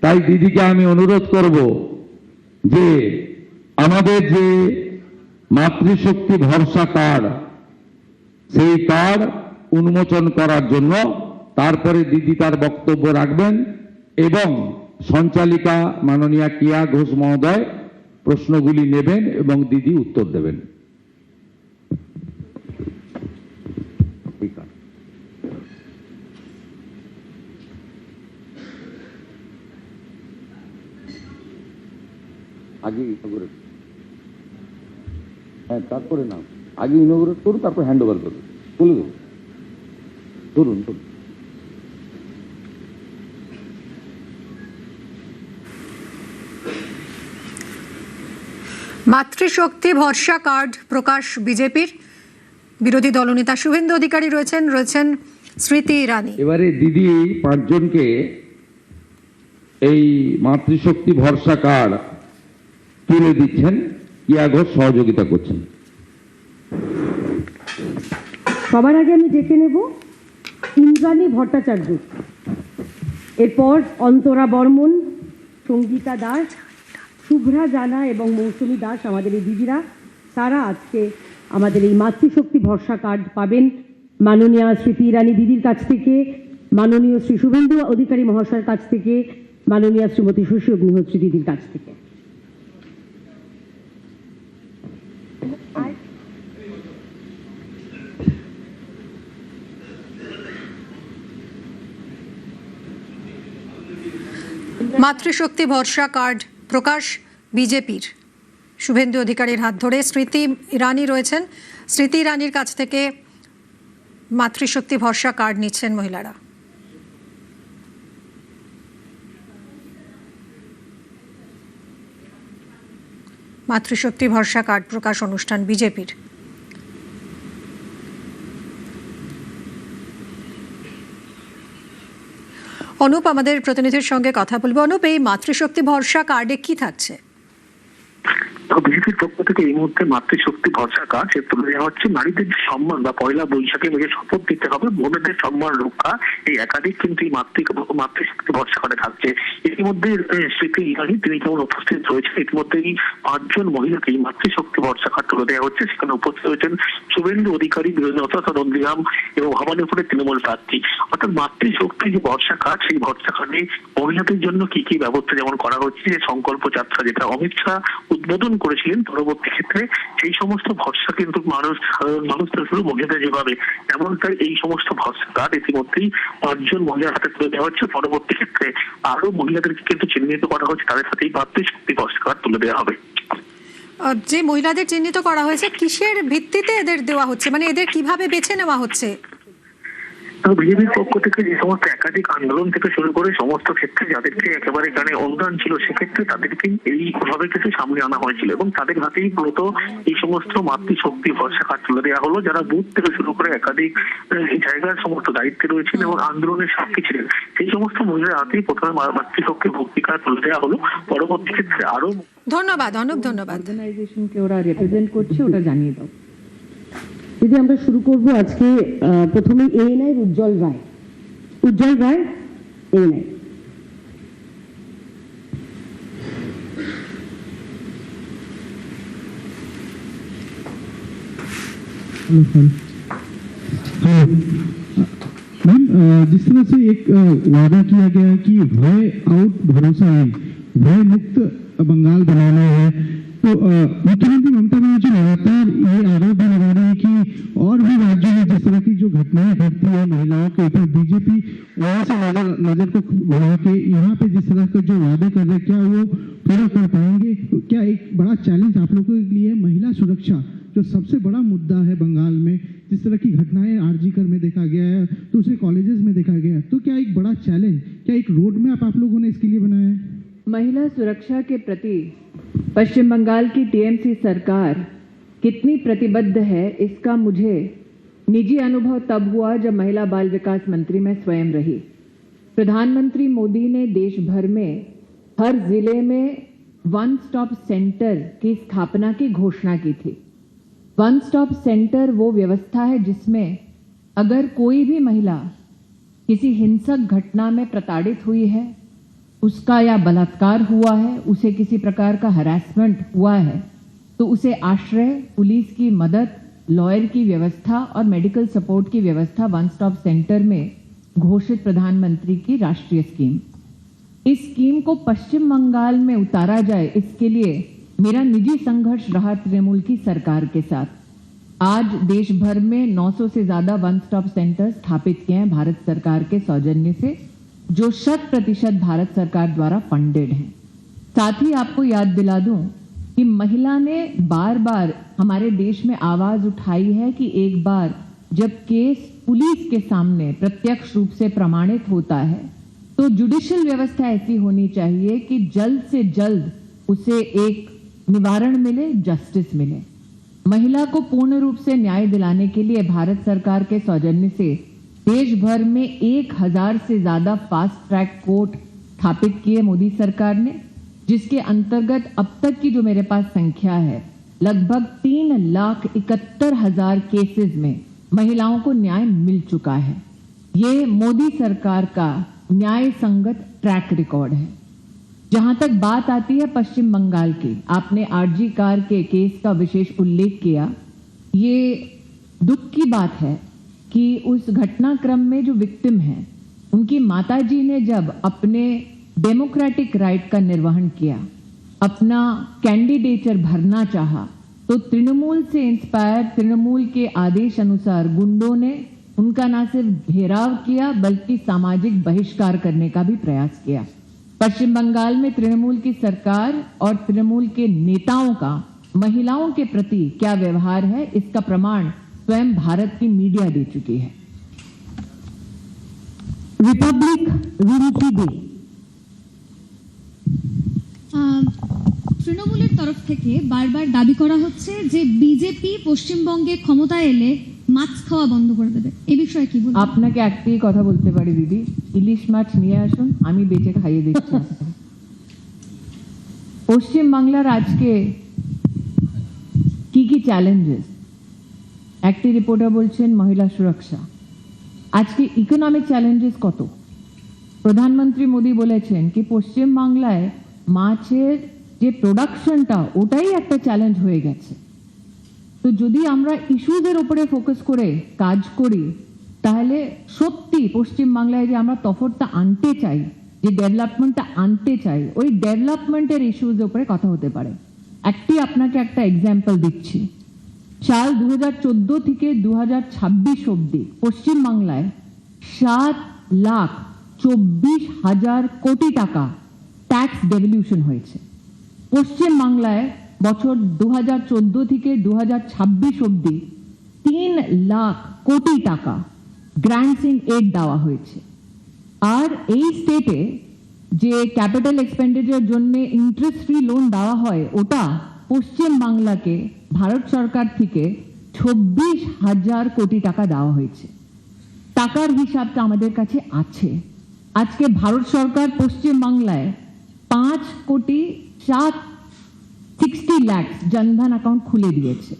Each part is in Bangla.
তাই দিদিকে আমি অনুরোধ করব যে আমাদের যে মাতৃশক্তি ভরসা কার্ড, সেই কার্ড উন্মোচন করার জন্য তারপরে দিদি তার বক্তব্য রাখবেন এবং সঞ্চালিকা মাননীয়া কিয়া ঘোষ মহোদয় প্রশ্নগুলি নেবেন এবং দিদি উত্তর দেবেন। আগে ইনগ্রেট, হ্যাঁ তারপরে না, আগে ইনগ্রেট করুন, তারপর হ্যান্ড ওভার করুন, বলে দেবো। ধরুন ধরুন। মাতৃশক্তি ভরসা কার্ড প্রকাশ বিজেপির। বিরোধী দলনেতা শুভেন্দু অধিকারী রয়েছেন স্মৃতি ইরানি। এবারে দিদি পাঁচজনকে এই মাতৃশক্তি ভরসা কার্ড তুলে দিচ্ছেন, কিয়া ঘোষ সহযোগিতা করছেন। সবার আগে আমি ডেকে নেব ইন্দ্রাণী ভট্টাচার্য, এরপর অন্তরা বর্মন, সঙ্গীতা দাস, শুভ্রা জানা এবং মৌসুমী দাস, আমাদের এই দিদিরা, তারা আজকে আমাদের এই মাতৃশক্তি ভরসা কার্ড পাবেন মাননীয় স্মৃতি ইরানি দিদির কাছ থেকে, মাননীয় শ্রী শুভেন্দু অধিকারী মহাশয়ের কাছ থেকে, মাননীয় শ্রীমতী শশী অগ্নিহোত্রী দিদির কাছ থেকে। মাতৃশক্তি ভরসা কার্ড প্রকাশ বিজেপির। শুভেন্দু অধিকারীর হাত ধরে স্মৃতি ইরানি রয়েছেন। স্মৃতি ইরানির কাছ থেকে মাতৃশক্তি ভরসা কার্ড নিচ্ছেন মহিলারা। মাতৃশক্তি ভরসা কার্ড প্রকাশ অনুষ্ঠান বিজেপির। অনুপ আমাদের প্রতিনিধির সঙ্গে কথা বলবো। অনুপ, এই মাতৃশক্তি ভরসা কার্ডে কি থাকছে? বিজেপির পক্ষ থেকে এই মুহূর্তে মাতৃশক্তি ভরসা কার্ড তুলে দেওয়া হচ্ছে। নারীদের যে সম্মান বা পয়লা বৈশাখে যে শপথ দিতে হবে বোনেদের সম্মান রক্ষা, এই একাধিক কিন্তু এই মাতৃশক্তি ভরসা কার্ডে থাকছে। ইতিমধ্যে স্মৃতি ইরানি তিনি যেমন উপস্থিত রয়েছেন, ইতিমধ্যেই 5জন মহিলাকে এই মাতৃশক্তি ভরসা কার্ড তুলে দেওয়া হচ্ছে। সেখানে উপস্থিত রয়েছেন শুভেন্দু অধিকারী, বিরোধী নেতা নন্দীরাম এবং ভবানীপুরের তৃণমূল প্রার্থী। অর্থাৎ মাতৃশক্তি যে ভরসা কার্ড, সেই ভরসা কার্ডে মহিলাদের জন্য কি কি ব্যবস্থা যেমন করা হচ্ছে, যে সংকল্প যাত্রা যেটা অমিত শাহ উদ্বোধন করেছিলেন, পরবর্তী ক্ষেত্রে সেই সমস্ত ভরসা কিন্তু সাধারণ মানুষ শুরু মহিলাদের যেভাবে, এমনটাই এই সমস্ত ভরসা কার্ড ইতিমধ্যেই 5জন মহিলার হাতে তুলে দেওয়া হচ্ছে। পরবর্তী ক্ষেত্রে আরো মহিলাদেরকে কিন্তু চিহ্নিত করা হচ্ছে, তাদের সাথে এই মাতৃশক্তি ভরসা কার্ড তুলে দেওয়া হবে। যে মহিলাদের চিহ্নিত করা হয়েছে, কিসের ভিত্তিতে এদের দেওয়া হচ্ছে, মানে এদের কিভাবে বেছে নেওয়া হচ্ছে? বিজেপির পক্ষ থেকে যে সমস্ত একাধিক আন্দোলন থেকে শুরু করে সমস্ত ক্ষেত্রে যাদেরকে একেবারে এখানে অনুদান ছিল, সেক্ষেত্রে তাদেরকে এইভাবে কিছু সামনে আনা হয়েছিল এবং তাদের হাতেই মূলত এই সমস্ত মাতৃশক্তি ভরসা কার্ড তুলে দেওয়া হলো, যারা বুথ থেকে শুরু করে একাধিক জায়গার সমস্ত দায়িত্বে রয়েছেন এবং আন্দোলনের সাক্ষী ছিলেন। সেই সমস্ত মহিলার হাতেই প্রথমে মাতৃশক্তি ভক্তি কার্ড তুলে দেওয়া হলো। পরবর্তী ক্ষেত্রে আরো ধন্যবাদ অনুপ, ধন্যবাদ। অর্গানাইজেশনকে ওরা রিপ্রেজেন্ট করছে, ওটা জানিয়ে দাও। যদি আমরা শুরু করব আজকে প্রথমে এএনআই উজ্জ্বল রায়, এএনআই। मैम, जिस तरह से एक वादा किया गया है कि भय आउट भरोसा इन, भय मुक्त बंगाल बनाना है, तो मुख्यमंत्री ममता बनर्जी लगातार ये आरोप भी लगा रही है कि और भी राज्यों में जिस तरह की जो घटनाएं घटती है महिलाओं के ऊपर, बीजेपी वहां से नजर को घुमा के यहाँ पे जिस तरह का जो वादे कर रहे, क्या वो पूरा कर पाएंगे? तो क्या एक बड़ा चैलेंज आप लोगों के लिए महिला सुरक्षा, जो सबसे बड़ा मुद्दा है बंगाल में, जिस तरह की घटनाएं आरजीकर में देखा गया है, दूसरे कॉलेजेस में देखा गया है, तो क्या एक बड़ा चैलेंज, क्या एक रोड मैप आप लोगों ने इसके लिए बनाया है? महिला सुरक्षा के प्रति पश्चिम बंगाल की टीएमसी सरकार कितनी प्रतिबद्ध है, इसका मुझे निजी अनुभव तब हुआ जब महिला बाल विकास मंत्री मैं स्वयं रही। प्रधानमंत्री मोदी ने देश भर में हर जिले में वन स्टॉप सेंटर की स्थापना की घोषणा की थी। वन स्टॉप सेंटर वो व्यवस्था है जिसमें अगर कोई भी महिला किसी हिंसक घटना में प्रताड़ित हुई है उसका या बलात्कार हुआ है, उसे किसी प्रकार का हरासमेंट हुआ है, तो उसे आश्रय, पुलिस की मदद, लॉयर की व्यवस्था और मेडिकल सपोर्ट की व्यवस्था वन स्टॉप सेंटर में घोषित प्रधानमंत्री की राष्ट्रीय स्कीम। इस स्कीम को पश्चिम बंगाल में उतारा जाए, इसके लिए मेरा निजी संघर्ष रहा तृणमूल की सरकार के साथ। आज देश भर में 900 से ज्यादा वन स्टॉप सेंटर स्थापित किए हैं भारत सरकार के सौजन्य से, जो 100% भारत सरकार द्वारा फंडेड हैं। साथ ही आपको याद दिला दूं कि महिला ने बार बार हमारे देश में आवाज उठाई है कि एक बार जब केस पुलिस के सामने प्रत्यक्ष रूप से प्रमाणित होता है तो जुडिशियल व्यवस्था ऐसी होनी चाहिए कि जल्द से जल्द उसे एक निवारण मिले, जस्टिस मिले। महिला को पूर्ण रूप से न्याय दिलाने के लिए भारत सरकार के सौजन्य से देश भर में 1000 से ज्यादा फास्ट ट्रैक कोर्ट स्थापित किए मोदी सरकार ने, जिसके अंतर्गत अब तक की जो मेरे पास संख्या है लगभग 3,71,000 केसेस में महिलाओं को न्याय मिल चुका है। ये मोदी सरकार का न्याय संगत ट्रैक रिकॉर्ड है। जहां तक बात आती है पश्चिम बंगाल की, आपने आरजी कार के केस का विशेष उल्लेख किया। ये दुख की बात है कि उस घटनाक्रम में जो विक्टिम हैं, उनकी माताजी ने जब अपने डेमोक्रेटिक राइट का निर्वहन किया, अपना कैंडिडेचर भरना चाहा, तो तृणमूल से इंस्पायर, तृणमूल के आदेश अनुसार गुंडों ने उनका न सिर्फ घेराव किया बल्कि सामाजिक बहिष्कार करने का भी प्रयास किया। पश्चिम बंगाल में तृणमूल की सरकार और तृणमूल के नेताओं का महिलाओं के प्रति क्या व्यवहार है, इसका प्रमाण स्वयं भारत की मीडिया दे चुकी है। रिपब्लिक রিঙ্কি দে। তৃণমূলের তরফ থেকে বারবার দাবি করা হচ্ছে যে বিজেপি পশ্চিমবঙ্গে ক্ষমতায় এলে মাছ খাওয়া বন্ধ করে দেবে, এই বিষয়ে কি বলবেন? আপনাকে একটাই কথা বলতে পারি দিদি, ইলিশ মাছ নিয়ে আসুন, আমি বেঁচে খাইয়ে দিচ্ছি। পশ্চিম বাংলার আজকে কি চ্যালেঞ্জেস, একটি রিপোর্টার বলছেন মহিলা সুরক্ষা, আজকে ইকোনমিক চ্যালেঞ্জেস কত। প্রধানমন্ত্রী মোদী বলেছেন কি পশ্চিম বাংলায় মাছের যে প্রোডাকশনটা ওটাই একটা চ্যালেঞ্জ হয়ে গেছে। তো যদি আমরা ইস্যুজের উপরে ফোকাস করে কাজ করি তাহলে সত্যি পশ্চিম বাংলায় যে আমরা তফাৎটা আনতে চাই, যে ডেভেলপমেন্টটা আনতে চাই, ওই ডেভেলপমেন্টের ইস্যুজের উপরে কথা হতে পারে। আপনাকে একটা এক্সাম্পল দিচ্ছি। সাল 2014 থেকে 2026 অবধি পশ্চিম বাংলায় 7,24,000 কোটি টাকা ট্যাক্স ডেভলিউশন হয়েছে। পশ্চিম বাংলায় বছর 2014 থেকে 2026 অবধি 3 লাখ কোটি টাকা গ্র্যান্টস এড দেওয়া হয়েছে। আর এই স্টেটে যে ক্যাপিটাল এক্সপেন্ডিচারের জন্য ইন্টারেস্ট ফ্রি লোন দেওয়া হয়, ওটা পশ্চিম বাংলাকে ভারত সরকার থেকে 26,000 কোটি টাকা দেওয়া হয়েছে। টাকার হিসাবটা আমাদের কাছে আছে। আজকে ভারত সরকার পশ্চিম বাংলায় 5,60 লাখ জনধন অ্যাকাউন্ট খুলে দিয়েছে,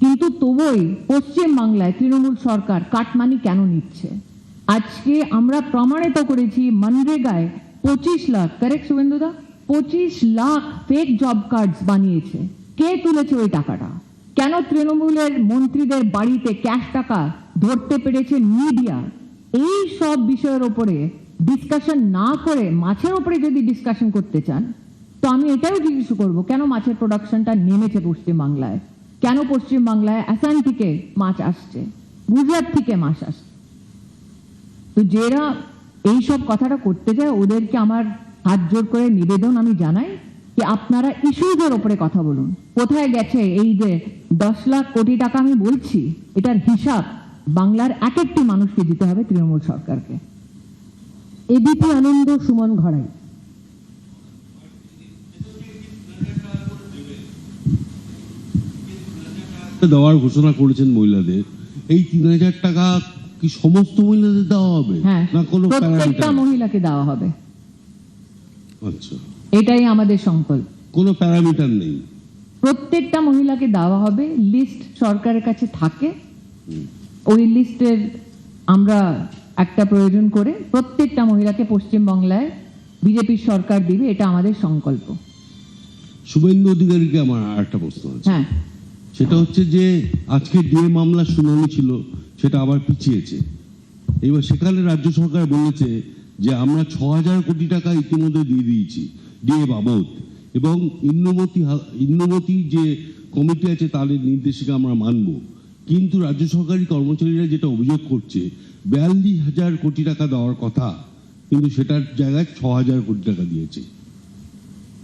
কিন্তু তবুই পশ্চিম বাংলায় তৃণমূল সরকার কাটমানি কেন নিচ্ছে? আজকে আমরা প্রমাণিত করেছি মনরেগায় 25 লাখ, কারেক্ট শুভেন্দুদা, 25 লাখ ফেক জব কার্ডস বানিয়েছে। কে তুলেছে ওই টাকাটা? কেন তৃণমূলের মন্ত্রীদের বাড়িতে ক্যাশ টাকা ধরতে পেরেছে মিডিয়া? এই সব বিষয়ের উপরে ডিসকাশন না করে মাছের উপরে যদি ডিসকাশন করতে চান, তো আমি এটাও জিজ্ঞেস করবো কেন মাছের প্রোডাকশনটা নেমেছে পশ্চিম বাংলায়? কেন পশ্চিম বাংলায় আসাম থেকে মাছ আসছে, গুজরাট থেকে মাছ আসছে? তো যারা এই সব কথাটা করতে যায় ওদেরকে আমার হাত জোর করে নিবেদন আমি জানাই যে আপনারা ইস্যুজের উপরে কথা বলুন। কোথায় গেছে এই যে 10 লাখ কোটি টাকা আমি বলছি, এটার হিসাব বাংলার এক একটি মানুষকে দিতে হবে তৃণমূল সরকারকে। এবিপি আনন্দ, সুমন ঘড়াই। দেওয়ার ঘোষণা করেছেন মহিলাদের, এই 3,000 টাকা কি সমস্ত মহিলাদের দেওয়া হবে? হ্যাঁ, না কোনো প্রত্যেকটা মহিলাকে দেওয়া হবে। আচ্ছা, এটাই আমাদের সংকল্প। কোনো প্যারামিটার নেই, প্রত্যেকটা মহিলাকে দেওয়া হবে। লিস্ট সরকারের কাছে থাকে, ওই লিস্টের আমরা একটা প্রয়োজন করে প্রত্যেকটা মহিলাকে পশ্চিম বাংলায় বিজেপির সরকার দিবে, এটা আমাদের সংকল্প। শুভেন্দু অধিকারীকে আমার আর একটা প্রশ্ন আছে, হ্যাঁ, সেটা হচ্ছে যে আজকে ডিএ মামলার শুনানি ছিল, সেটা আবার পিছিয়েছে। এবার সেখানে রাজ্য সরকার বলেছে যে আমরা 6,000 কোটি টাকা ইতিমধ্যে দিয়ে দিয়েছি ডিএ বাবদ, এবং ইন্নমতি যে কমিটি আছে তাদের নির্দেশিকা আমরা মানব। কিন্তু রাজ্য সরকারি কর্মচারীরা যেটা অভিযোগ করছে, 42,000 কোটি টাকা দেওয়ার কথা, কিন্তু সেটার জায়গায় 6,000 কোটি টাকা দিয়েছে।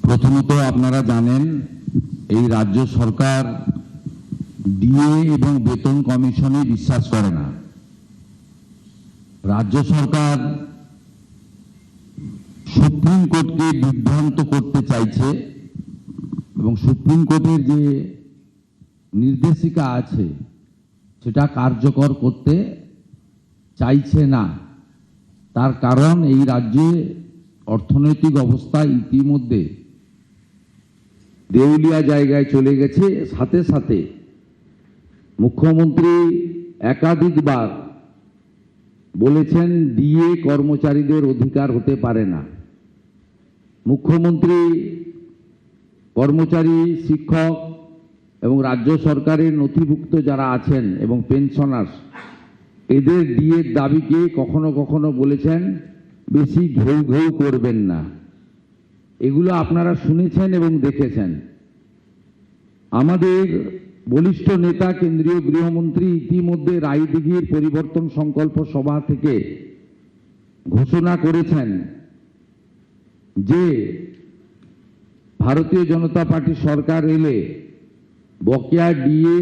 প্রথমত আপনারা জানেন এই রাজ্য সরকার ডিএ এবং বেতন কমিশনে বিশ্বাস করে না। রাজ্য সরকার সুপ্রিম কোর্টকে বিভ্রান্ত করতে চাইছে এবং সুপ্রিম কোর্টের যে নির্দেশিকা আছে সেটা কার্যকর করতে চাইছে না। তার কারণ এই রাজ্যে অর্থনৈতিক অবস্থা ইতিমধ্যে দেউলিয়া জায়গায় চলে গেছে। সাথে সাথে মুখ্যমন্ত্রী একাধিকবার বলেছেন ডিএ কর্মচারীদের অধিকার হতে পারে না। মুখ্যমন্ত্রী কর্মচারী, শিক্ষক এবং রাজ্য সরকারের নথিভুক্ত যারা আছেন এবং পেনশনার্স, এদের ডিএর দাবিকে কখনো কখনো বলেছেন বেশি ঘেউ ঘেউ করবেন না। এগুলো আপনারা শুনেছেন এবং দেখেছেন। আমাদের বলিষ্ঠ নেতা কেন্দ্রীয় গৃহমন্ত্রী ইতিমধ্যে রায়দিঘির পরিবর্তন সংকল্প সভা থেকে ঘোষণা করেছেন যে ভারতীয় জনতা পার্টি সরকার এলে বকেয়া ডিএ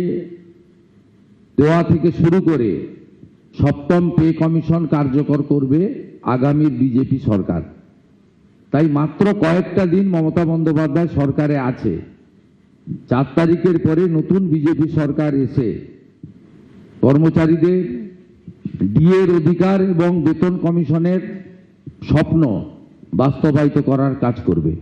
দেওয়া থেকে শুরু করে সপ্তম পে কমিশন কার্যকর করবে আগামী বিজেপি সরকার। তাই মাত্র কয়েকটা দিন মমতা বন্দ্যোপাধ্যায় সরকারে আছে। 4 তারিখের পরে নতুন বিজেপি সরকার এসে কর্মচারীদের ডিএর অধিকার এবং বেতন কমিশনের স্বপ্ন বাস্তবায়িত করার কাজ করবে।